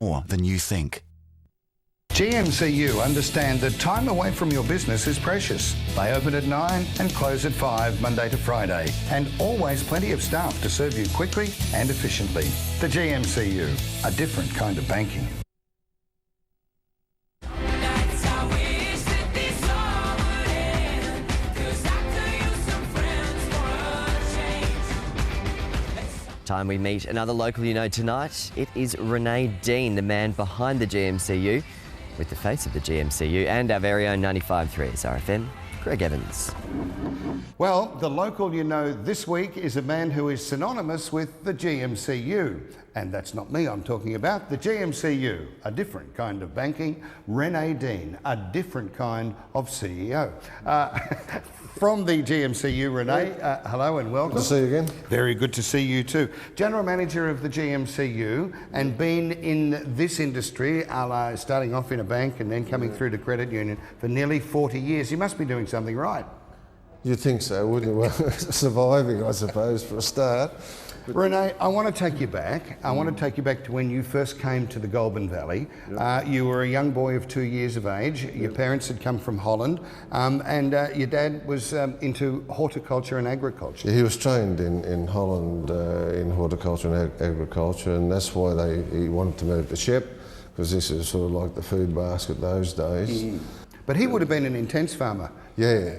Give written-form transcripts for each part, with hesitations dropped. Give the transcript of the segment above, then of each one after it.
more than you think. GMCU understand that time away from your business is precious. They open at 9 and close at 5 Monday to Friday, and always plenty of staff to serve you quickly and efficiently. The GMCU, a different kind of banking. Time we meet another local you know tonight. It is Rene Deen, the man behind the GMCU, with the face of the GMCU, and our very own 95.3 RFM, Greg Evans. Well, the local you know this week is a man who is synonymous with the GMCU. And that's not me I'm talking about. The GMCU, a different kind of banking. Rene Deen, a different kind of CEO. From the GMCU, Rene, hello and welcome. Good to see you again. Very good to see you too. General Manager of the GMCU, and been in this industry, starting off in a bank and then coming through to credit union for nearly 40 years. You must be doing something right. You'd think so, wouldn't you? Well, surviving, I suppose, for a start. Rene, I want to take you back. I want to take you back to when you first came to the Goulburn Valley. Yep. You were a young boy of 2 years of age. Your parents had come from Holland, and your dad was into horticulture and agriculture. Yeah, he was trained in Holland in horticulture and agriculture, and that's why he wanted to move to Shep, because this is sort of like the food basket those days. But he would have been an intense farmer. Yeah.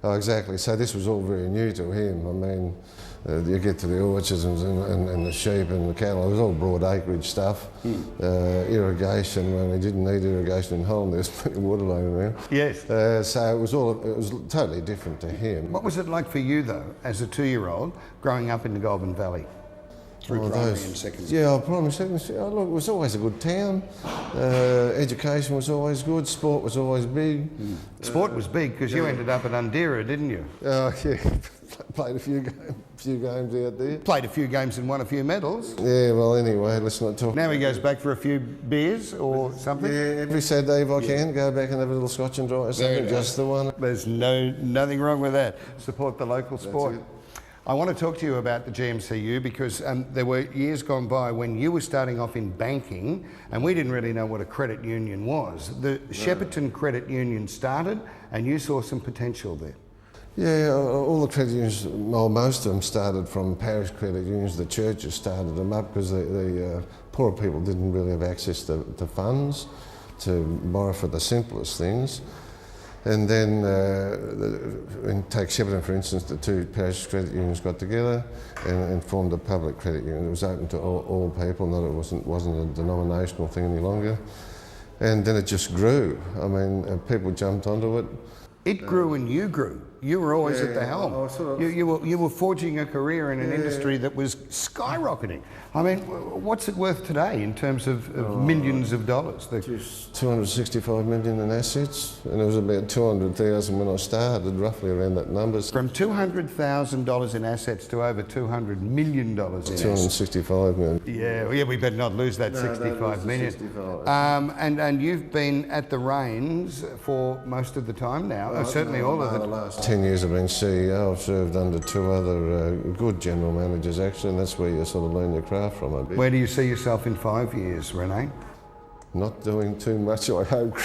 Oh, exactly. So this was all very new to him. I mean, you get to the orchards and the sheep and the cattle. It was all broad acreage stuff. Irrigation, when he didn't need irrigation in Holland, there's plenty of water lying around. Yes. So it was totally different to him. What was it like for you though, as a 2-year-old, growing up in the Goulburn Valley? Through primary and secondary. Yeah, primary and secondary. Oh, look, it was always a good town. Education was always good. Sport was always big. Sport was big because you ended up at Undera, didn't you? Oh, yeah. Played a few games out there. Played a few games and won a few medals. Yeah, well, anyway, let's not talk. Now he goes back for a few beers or something? Yeah, every Saturday if I can, go back and have a little scotch and dry or something, just the one. There's nothing wrong with that. Support the local sport. I want to talk to you about the GMCU because there were years gone by when you were starting off in banking and we didn't really know what a credit union was. The Shepparton Credit Union started and you saw some potential there. Yeah, all the credit unions, well, most of them started from parish credit unions. The churches started them up because the poorer people didn't really have access to funds to borrow for the simplest things. And then, take Shepparton for instance, the two parish credit unions got together and formed a public credit union. It was open to all people, it wasn't a denominational thing any longer. And then it just grew. I mean, people jumped onto it. It grew and you grew. You were always at the helm. You were forging a career in an industry that was skyrocketing. I mean, what's it worth today in terms of millions of dollars? 265 million in assets, and it was about 200,000 when I started, roughly around that number. From $200,000 in assets to over $200 million in assets. 265 million. Yeah, we better not lose that 65 million. 65. And you've been at the reins for most of the time now, certainly all of the last 10 years I've been CEO. I've served under 2 other good general managers actually, and that's where you sort of learn your craft from a bit. Where do you see yourself in 5 years, Rene? Not doing too much, I hope.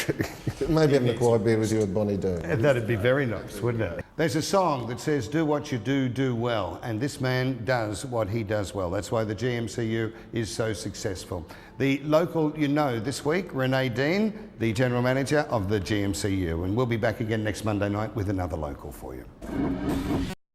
Maybe having a quiet beer with you at Bonnie Doon. That'd be very nice, wouldn't it? There's a song that says, do what you do well. And this man does what he does well. That's why the GMCU is so successful. The local you know this week, Rene Deen, the General Manager of the GMCU. And we'll be back again next Monday night with another local for you.